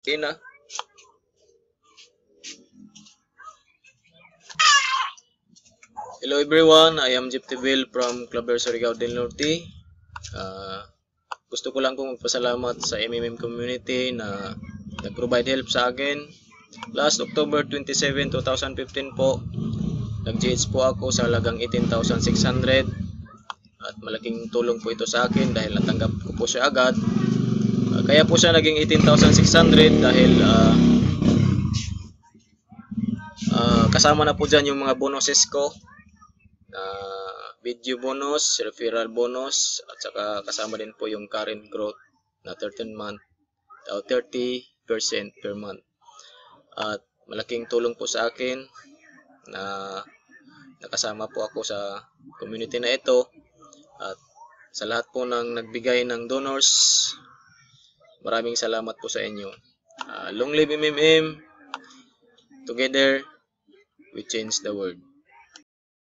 Okay na. Hello everyone, I am Jeep Tibil from Club Surigao del Norte. Gusto ko lang pong magpasalamat sa MMM community na nag-provide help sa akin. Last October 27, 2015 po, nag-GH po ako sa halagang 18,600 at malaking tulong po ito sa akin dahil natanggap ko po siya agad. Kaya po siya naging 18,600 dahil kasama na po dyan yung mga bonuses ko. Video bonus, referral bonus, at saka kasama din po yung current growth na 30% per month. At malaking tulong po sa akin na nakasama po ako sa community na ito. At sa lahat po ng nagbigay ng donors, maraming salamat po sa inyo. Long live MMM. Together, we change the world.